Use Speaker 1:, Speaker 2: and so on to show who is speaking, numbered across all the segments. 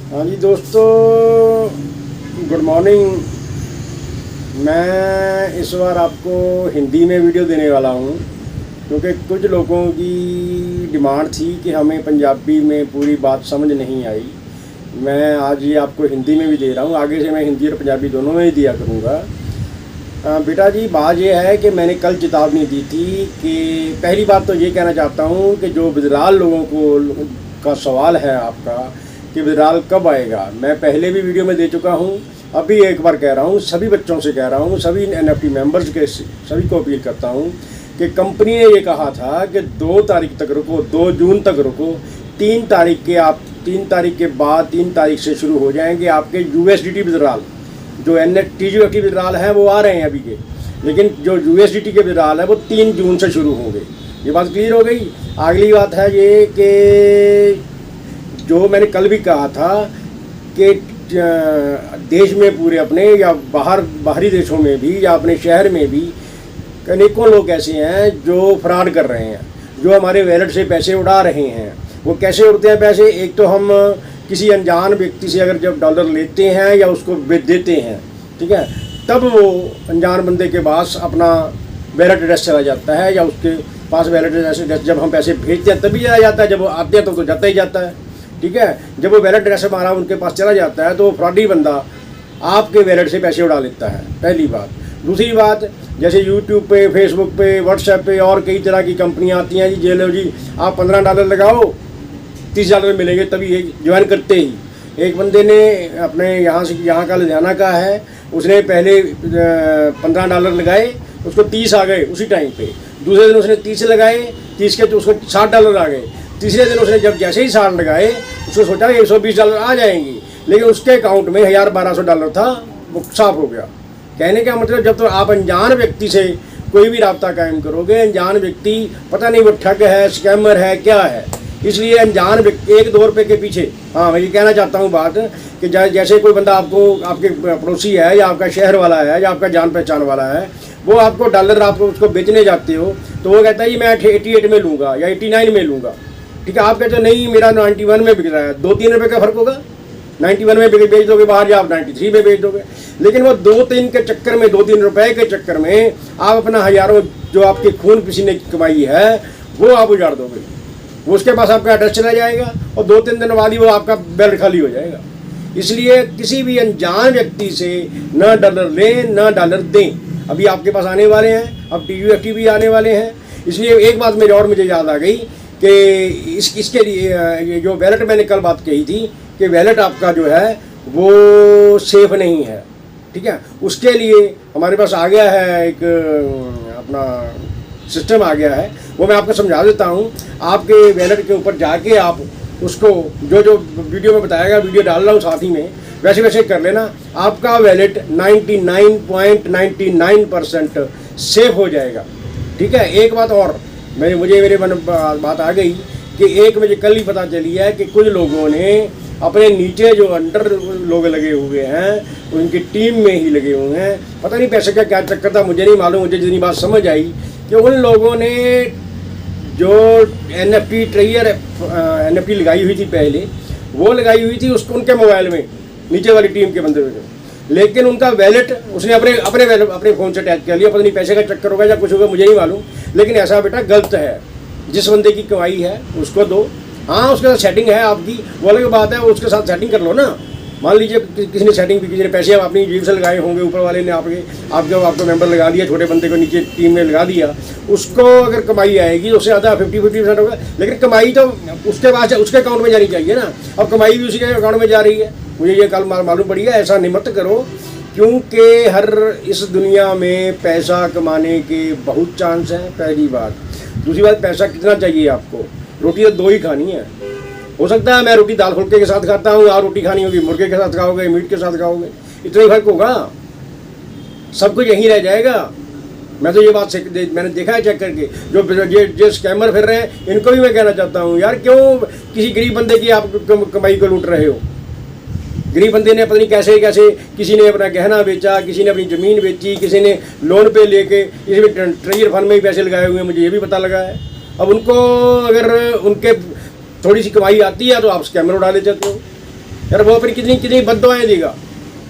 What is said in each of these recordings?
Speaker 1: हाँ जी दोस्तों, good morning. मैं इस बार आपको हिंदी में वीडियो देने वाला हूँ क्योंकि कुछ लोगों की डिमांड थी कि हमें पंजाबी में पूरी बात समझ नहीं आई। मैं आज ये आपको हिंदी में भी दे रहा हूँ, आगे से मैं हिंदी और पंजाबी दोनों में ही दिया करूँगा। बेटा जी, बात यह है कि मैंने कल चेतावनी दी थी कि पहली बात तो ये कहना चाहता हूँ कि जो विदराल लोगों को का सवाल है आपका कि विदराल कब आएगा, मैं पहले भी वीडियो में दे चुका हूँ, अभी एक बार कह रहा हूँ, सभी बच्चों से कह रहा हूँ, सभी NFT मेंबर्स के सभी को अपील करता हूँ कि कंपनी ने ये कहा था कि 2 तारीख तक रुको, 2 जून तक रुको, 3 तारीख के आप 3 तारीख के बाद 3 तारीख से शुरू हो जाएंगे आपके USDT विदराल। जो TGT विदराल हैं वो आ रहे हैं अभी के, लेकिन जो USDT के विदराल है वो 3 जून से शुरू होंगे। ये बात क्लियर हो गई। अगली बात है ये कि जो मैंने कल भी कहा था कि देश में पूरे अपने या बाहरी देशों में भी या अपने शहर में भी अनेकों लोग ऐसे हैं जो फ्रॉड कर रहे हैं, जो हमारे वैलेट से पैसे उड़ा रहे हैं। वो कैसे उड़ते हैं पैसे? एक तो हम किसी अनजान व्यक्ति से अगर जब डॉलर लेते हैं या उसको बेच देते हैं, ठीक है, तब वो अनजान बंदे के पास अपना वैलेट एड्रेस चला जाता है, या उसके पास वैलेट एड्रेस जब हम पैसे भेजते हैं तभी चला जाता है, जब वो आते हैं तो जाता ही जाता है, ठीक है। जब वो वैलेट एड्रेस हमारा उनके पास चला जाता है तो वो फ्रॉडी बंदा आपके वैलेट से पैसे उड़ा लेता है, पहली बात। दूसरी बात, जैसे यूट्यूब पे, फेसबुक पे, व्हाट्सएप पे और कई तरह की कंपनियां आती हैं, जी लो जी आप $15 लगाओ, $30 मिलेंगे, तभी ज्वाइन करते ही। एक बंदे ने अपने यहाँ का लुधियाना का है, उसने पहले $15 लगाए, उसको 30 आ गए उसी टाइम पे। दूसरे दिन उसने 30 लगाए, 30 के तो उसको $60 आ गए। तीसरे दिन उसने जब जैसे ही 60 लगाए, उसको सोचा कि $120 आ जाएंगी, लेकिन उसके अकाउंट में $1200 था, वो साफ हो गया। कहने का मतलब, जब तो आप अनजान व्यक्ति से कोई भी राब्ता कायम करोगे, अनजान व्यक्ति पता नहीं वो ठग है, स्कैमर है, क्या है, इसलिए अनजान व्यक्ति 1-2 रुपये के पीछे। हाँ, मैं ये कहना चाहता हूँ बात कि जैसे कोई बंदा आपको, आपके पड़ोसी है या आपका शहर वाला है या आपका जान पहचान वाला है, वो आपको डॉलर आपको उसको बेचने जाते हो तो वो कहता है ये मैं 88 में लूँगा या 89 में लूँगा, ठीक है। आप कहते हो नहीं मेरा 91 में बिक रहा है, 2-3 रुपये का फर्क होगा। 91 में बेच दोगे बाहर, या आप 93 में बेच दोगे, लेकिन वो 2-3 के चक्कर में, 2-3 रुपए के चक्कर में आप अपना हज़ारों जो आपके खून पसीने की कमाई है वो आप उजाड़ दोगे। वो उसके पास आपका एड्रेस चला जाएगा और 2-3 दिन बाद ही वो आपका बैलेट खाली हो जाएगा। इसलिए किसी भी अनजान व्यक्ति से न डॉलर लें न डॉलर दें। अभी आपके पास आने वाले हैं, अब TUFT भी आने वाले हैं, इसलिए एक बात मेरी और मुझे याद आ गई कि इसके लिए ये जो वैलेट मैंने कल बात कही थी कि वैलेट आपका जो है वो सेफ नहीं है, ठीक है। उसके लिए हमारे पास आ गया है एक अपना सिस्टम आ गया है, वो मैं आपको समझा देता हूँ। आपके वैलेट के ऊपर जाके आप उसको जो वीडियो में बताएगा, वीडियो डाल रहा हूँ साथ ही में, वैसे वैसे कर लेना, आपका वैलेट 99.99% सेफ हो जाएगा, ठीक है। एक बात और मेरे मन बात आ गई कि एक मुझे कल ही पता चली है कि कुछ लोगों ने अपने नीचे जो अंडर लोग लगे हुए हैं उनकी टीम में ही लगे हुए हैं, पता नहीं पैसे का क्या चक्कर था, मुझे नहीं मालूम। मुझे जितनी बात समझ आई कि उन लोगों ने जो NFT लगाई हुई थी पहले, वो लगाई हुई थी उसको उनके मोबाइल में, नीचे वाली टीम के बंदे में, लेकिन उनका वैलेट उसने अपने फ़ोन से अटैच कर लिया। पता नहीं पैसे का चक्कर होगा या कुछ होगा, मुझे नहीं मालूम, लेकिन ऐसा बेटा गलत है। जिस बंदे की कमाई है उसको दो। हाँ, उसके साथ सेटिंग है आपकी, वो अलग बात है, उसके साथ सेटिंग कर लो ना। मान लीजिए किसी ने सेटिंग भी, किसी ने पैसे अपनी जेब से लगाए होंगे, ऊपर वाले ने आपको मेंबर लगा दिया, छोटे बंदे को नीचे टीम में लगा दिया, उसको अगर कमाई आएगी उससे ज़्यादा 50% होगा, लेकिन कमाई तो उसके पास उसके अकाउंट में जानी चाहिए ना। अब कमाई भी उसी के अकाउंट में जा रही है, मुझे ये कल मालूम पड़ी है। ऐसा नहीं मत करो, क्योंकि हर इस दुनिया में पैसा कमाने के बहुत चांस हैं, पहली बात। दूसरी बात, पैसा कितना चाहिए आपको? रोटी तो 2 ही खानी है। हो सकता है मैं रोटी दाल फुल्के के साथ खाता हूँ, और रोटी खानी होगी मुर्गे के साथ खाओगे, मीट के साथ खाओगे, इतना ही फर्क होगा, सब कुछ यहीं रह जाएगा। मैं तो ये बात मैंने देखा है चेक करके। जो स्कैमर फिर रहे हैं इनको भी मैं कहना चाहता हूँ, यार क्यों किसी गरीब बंदे की आप कमाई को लूट रहे हो? गरीब बंदे ने पता नहीं कैसे कैसे, किसी ने अपना गहना बेचा, किसी ने अपनी ज़मीन बेची, किसी ने लोन पे लेके इसमें ट्रेजर फंड में ही पैसे लगाए हुए हैं, मुझे ये भी पता लगा है। अब उनको अगर उनके थोड़ी सी कमाई आती है तो आप स्कैमर उड़ा ले जाते हो। यार वो अपनी कितनी कितनी बद्दुआएं देगा।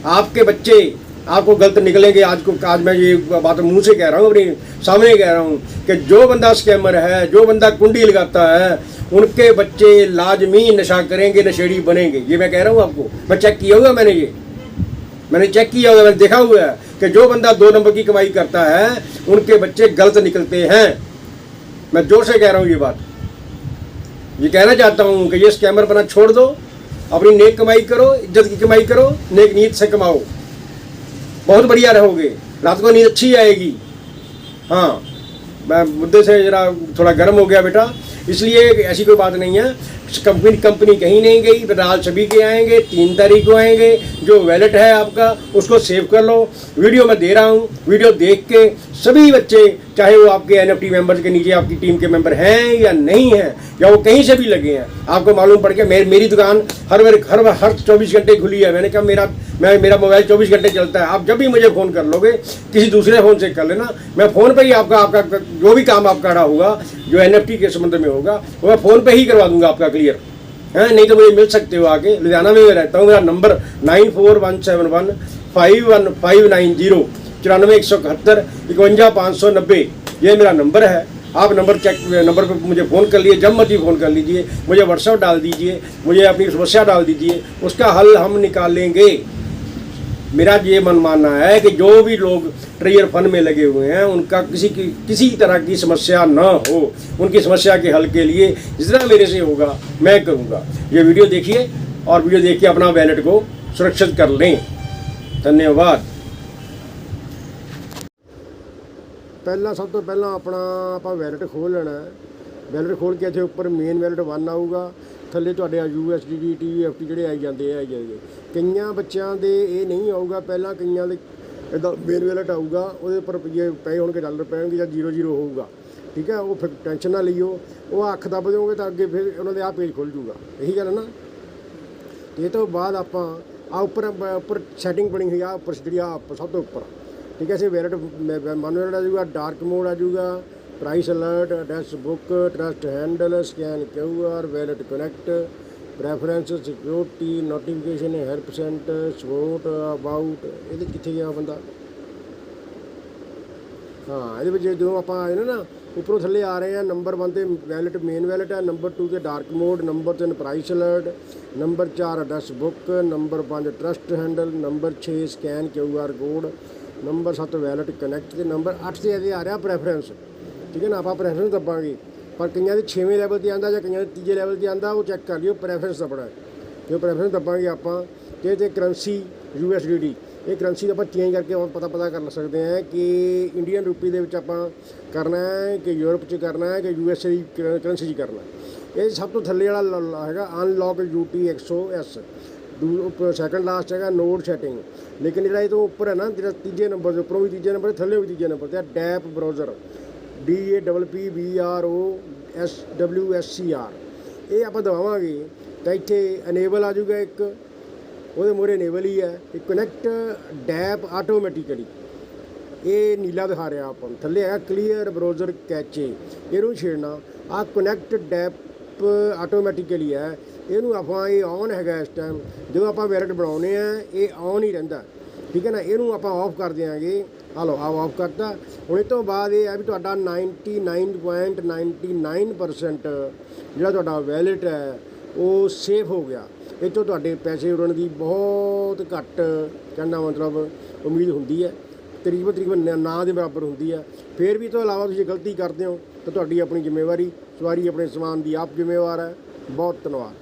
Speaker 1: आपके बच्चे आपको गलत निकलेंगे। आज मैं ये बात मुंह से कह रहा हूँ, अपने सामने कह रहा हूँ कि जो बंदा स्कैमर है, जो बंदा कुंडी लगाता है, उनके बच्चे लाजमी नशा करेंगे, नशेड़ी बनेंगे। ये मैं कह रहा हूँ आपको, मैं चेक किया हुआ, मैंने चेक किया हुआ, मैंने देखा हुआ है कि जो बंदा 2 नंबर की कमाई करता है उनके बच्चे गलत निकलते हैं। मैं जोर से कह रहा हूँ ये बात। ये कहना चाहता हूँ कि ये स्कैमर बना छोड़ दो, अपनी नेक कमाई करो, इज्जत की कमाई करो, नेक नीयत से कमाओ, बहुत बढ़िया रहोगे, रात को नींद अच्छी आएगी। हाँ, मैं मुद्दे से ज़रा थोड़ा गर्म हो गया बेटा, इसलिए ऐसी कोई बात नहीं है। कंपनी कहीं नहीं गई, फिलहाल सभी के आएंगे, 3 तारीख को आएंगे। जो वैलेट है आपका उसको सेव कर लो। वीडियो मैं दे रहा हूँ, वीडियो देख के सभी बच्चे, चाहे वो आपके NFT मेंबर्स के नीचे आपकी टीम के मेंबर हैं या नहीं हैं, या वो कहीं से भी लगे हैं, आपको मालूम पड़ गया। मेरी दुकान हर 24 घंटे खुली है। मैंने कहा मेरा मोबाइल 24 घंटे चलता है। आप जब भी मुझे फ़ोन कर लोगे, किसी दूसरे फ़ोन से कर लेना, मैं फ़ोन पर ही आपका जो भी काम आपका रहा होगा, जो NFT के संबंध में होगा, वो मैं फ़ोन पे ही करवा दूंगा आपका क्लियर है। नहीं तो मुझे मिल सकते हो आके, लुधियाना में मैं रहता हूँ। मेरा नंबर 9417159590 94 171 51590, ये मेरा नंबर है। आप नंबर पर मुझे फ़ोन कर लिए, जब मर्जी फ़ोन कर लीजिए, मुझे व्हाट्सएप डाल दीजिए, मुझे अपनी समस्या डाल दीजिए, उसका हल हम निकालेंगे। मेरा ये मन मानना है कि जो भी लोग ट्रेजर फंड में लगे हुए हैं, उनका किसी तरह की समस्या न हो, उनकी समस्या के हल के लिए जितना मेरे से होगा मैं करूँगा। ये वीडियो देखिए और वीडियो देख के अपना वैलेट को सुरक्षित कर लें। धन्यवाद। पहला सब तो पहला अपना आप वैलेट खोल लेना है। वैलेट खोल के इतने उपर मेन वैलेट 1 आऊगा, थले तो USDT TUFT ਜਿਹੜੇ ਆਈ ਜਾਂਦੇ ਆ ਜਾਏਗੇ। ਕਈਆਂ ਬੱਚਿਆਂ ਦੇ ਇਹ ਨਹੀਂ ਆਊਗਾ, ਪਹਿਲਾਂ ਕਈਆਂ ਦੇ ਇੱਦਾਂ ਮੇਨ ਵੈਲਟ ਆਊਗਾ, ਉਹਦੇ ਉੱਪਰ ਰੁਪਈਏ ਪਏ ਹੋਣਗੇ, ਡਾਲਰ ਪੈਣਗੇ ਜਾਂ 00 ਹੋਊਗਾ। ਠੀਕ ਹੈ, ਉਹ ਫਿਰ ਟੈਨਸ਼ਨ ਨਾ ਲਈਓ, ਉਹ ਅੱਖ ਦੱਬ ਦਿਓਗੇ ਤਾਂ ਅੱਗੇ ਫਿਰ ਉਹਨਾਂ ਦੇ ਆਹ ਪੇਜ ਖੁੱਲ੍ਹ ਜੂਗਾ। ਇਹੀ ਗੱਲ ਨਾ। ਤੇ ਇਹ ਤੋਂ ਬਾਅਦ ਆਪਾਂ ਆ ਉੱਪਰ ਸੈਟਿੰਗ ਬਣੀ ਹੋਈ ਆ, ਉੱਪਰ ਜਿਹੜੀ ਆ ਸਭ ਤੋਂ ਉੱਪਰ। ਠੀਕ ਹੈ, ਇਸੇ ਵੈਲਟ ਮੈਨੂਅਲ ਆ ਜਾਊਗਾ, ਡਾਰਕ ਮੋਡ ਆ ਜਾਊਗਾ, price alert, address book, trust handle, scan QR, wallet connect, preference, security, notification, help centre, support, about. ये कितने गया बंदा? हाँ, ये जो आप आए ना उपरों थले आ रहे हैं, नंबर 1 तो वैलेट मेन वैलेट है, नंबर 2 तो dark mode, number 3 price alert, number 4 address book, number 5 trust handle, number 6 scan QR code, number 7 wallet connect, number 8 से आ रहा प्रेफरेंस। ठीक है ना, आप प्रेफरेंस दबांगे, पर कई 6वें लैवल से आता या कई 3जे लैवल से आता, वो चैक कर लियो, प्रेफरेंस दबना है। जो प्रेफरेंस दबांगे आप करंसी USDT, ये करंसी आप चेंज करके पता कर सकते हैं कि इंडियन रुपी के आप करना है कि यूरोप च करना है कि USA करंसी करना है। ये सब तो थले वाला है अनलॉक UT100S, सैकेंड लास्ट है नोड सैटिंग। लेकिन जो तो उपर है ना, जो 3जे नंबर से उपरों भी 3जे नंबर, थले भी 3जे नंबर से डैप ब्राउज़र DAPPBROSWSCR, ये आप दबावांगे तो इतने अनेबल आ जाऊगा, एक वो मोरे अनेबल ही है। एक कनैक्ट डैप आटोमैटिकली, ये नीला दिखा रहा आप थले है क्लीयर ब्राउज़र कैचे, इनू छेड़ना। आ कनैक्ट डैप आटोमैटिकली है, इनू आप ऑन है इस टाइम, जो आप वैलेट बनाने हैं ये ऑन ही रहिंदा। ठीक है ना, इनू आप ऑफ कर देंगे। हलो आप ऑफ करता। हूँ इस तो बाद ये है भी 99.99% जो वैलेट है वो सेफ हो गया। ये तो पैसे उड़न की बहुत घट कहना मतलब उम्मीद होंगी है, तकरीबन ना के बराबर होंगी है। फिर भी तो अलावा तुम गलती करते हो तो अपनी जिम्मेवारी, सवारी अपने समान की आप जिम्मेवार है। बहुत धन्यवाद।